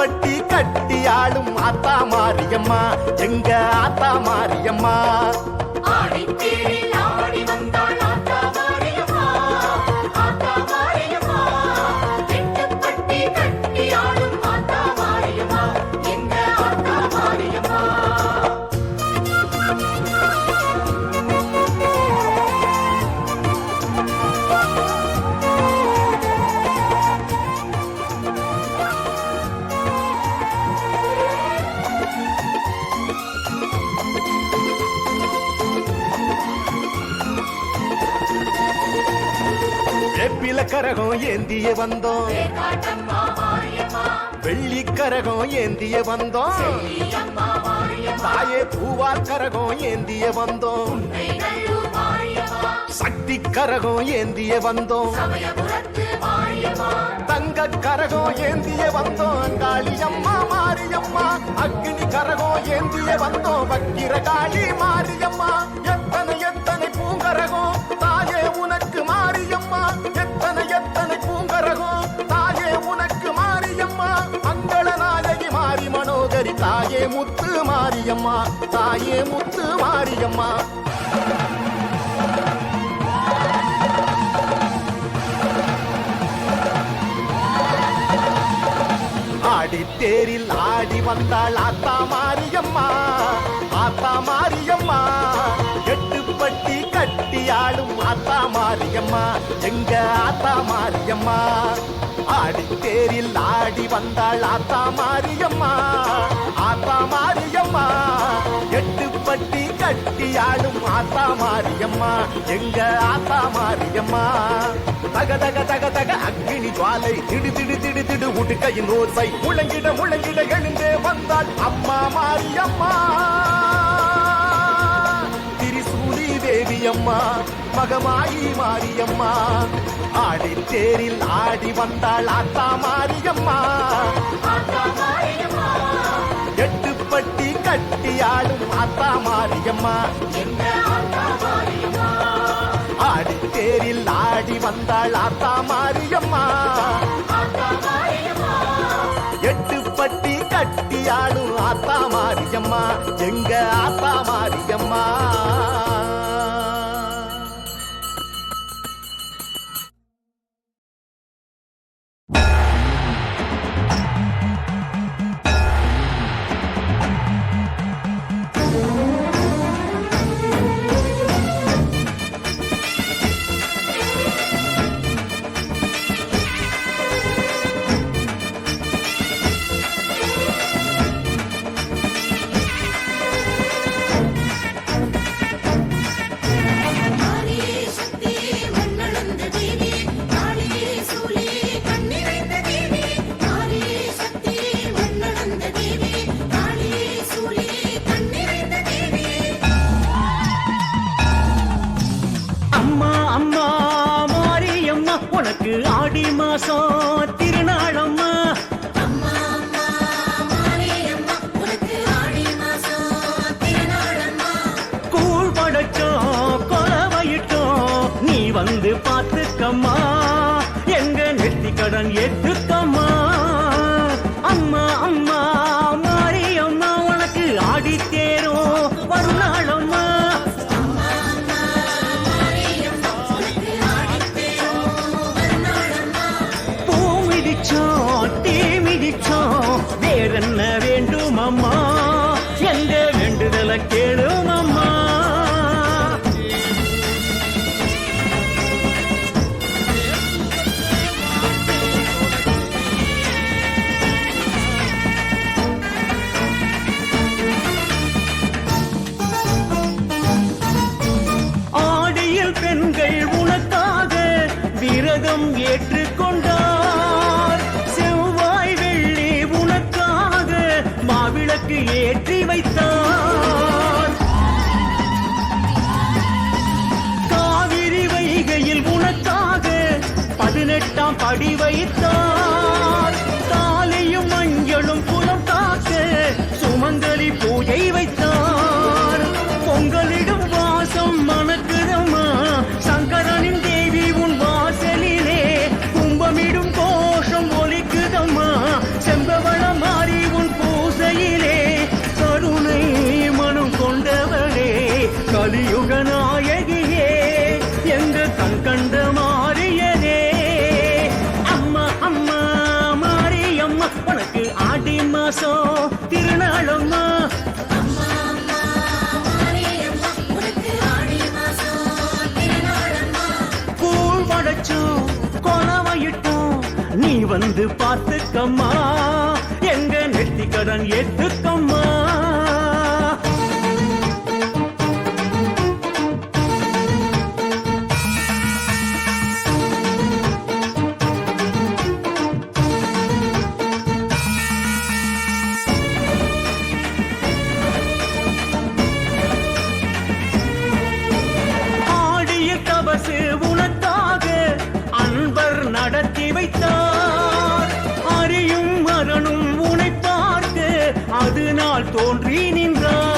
பட்டி கட்டியாளும் ஆத்தா மாரியம்மா எங்க ஆத்தா மாரியம்மா. கரகம் ஏந்திய வந்தோம், வெள்ளி கரகம் ஏந்திய வந்தோம், தாயே பூவார் கரகம் ஏந்திய வந்தோம், சக்தி கரகம் ஏந்திய வந்தோம், தங்க கரகம் ஏந்திய வந்தோம், காளியம்மா மாரியம்மா. அக்னி கரகம் ஏந்திய வந்தோம், வக்கிர காளி மாரியம்மா. எத்தனை எத்தனை பூங்கரகம் தாயே உனக்கு மாரியம்மா, எத்தனை எத்தனை பூங்கரகம் தாயே உனக்கு மாரியம்மா. மங்கள நாயகி மாரி மனோகரி தாயே முத்து மாரியம்மா, தாயே முத்து மாரியம்மா. ஆடி தேரில் ஆடி வந்தாள் ஆத்தா மாரியம்மா, ஆத்தா மாரியம்மா. எட்டு பட்டி கட்டியாளும் ஆத்தா மாரியம்மா எங்க ஆத்தா மாரியம்மா. ஆடி தேரில் ஆடி வந்தாள் ஆத்தா மாரியம்மா, ஆத்தா மாரியம்மா. எட்டு பட்டி கட்டியாளும் ஆத்தா மாரியம்மா எங்க ஆத்தா மாரியம்மா. தக தக தக தக அக்னி ஜுவாலை திடு திடு திடு திடு உடுக்கையின் ஓசை முழங்கிட முழங்கிட எழுந்தே வந்தாள் அம்மா மாரியம்மா. திரிசூலி தேவியம்மா மகமாயி மாரியம்மா. ஆடி தேரில் ஆடி வந்தாள் ஆத்தா மாரியம்மா, எட்டு பட்டி கட்டியாளும் ஆத்தா மாரியம்மா. ஆடி தேரில் ஆடி வந்தாள் ஆத்தா மாரியம்மா, எட்டு பட்டி கட்டியாளும் ஆத்தா மாரியம்மா எங்க ஆத்தா மாரியம்மா. ஆடி மாசம் திருநாளம்மா, கூழ் படைச்சோம் கொலவையிட்டோம் நீ வந்து பார்த்துக்கம்மா, எங்க நெத்தி கடன் ஏற்றுக்கம்மா. அம்மா அம்மா மாரியம்மா உனக்கு ஆடி தேரும் வருநாளம்மா. வேறென்ன வேண்டும் அம்மா, எந்த வேண்டுதலை கேளும் அம்மா. ஆடியில் பெண்கள் உனக்காக விரதம் ஏற்றுக்கொண்டார், செவ்வாய் வெள்ளி உனக்காக மாவிளக்கு ஏற்றி வைத்தார், காவிரி வைகையில் உனக்காக 18ஆம் படி வைத்தார், தாலியும் மஞ்சளும் புலம் காக்க சுமங்கலி பூஜை வைத்தார், பொங்கலிடும் வாசம் மணக்குதம்மா சங்கரனின் தேவி உன் வாசலிலே கும்பமிடும் கோஷம் ஒலிக்குதம்மா செம்பவளமா மாசம் திருநாளம்மா கூழ் படைச்சோம் கொலவையிட்டோம் நீ வந்து பார்த்துக்கம்மா எங்க நெத்திக்கடன் ஏத்துக்கம்மா ஆடிய தபசு உனக்காக அன்பர் நடத்தி வைத்தார் அறியும் மரணும் உனை பார்க்க அது நாள் தோன்றி நின்றார்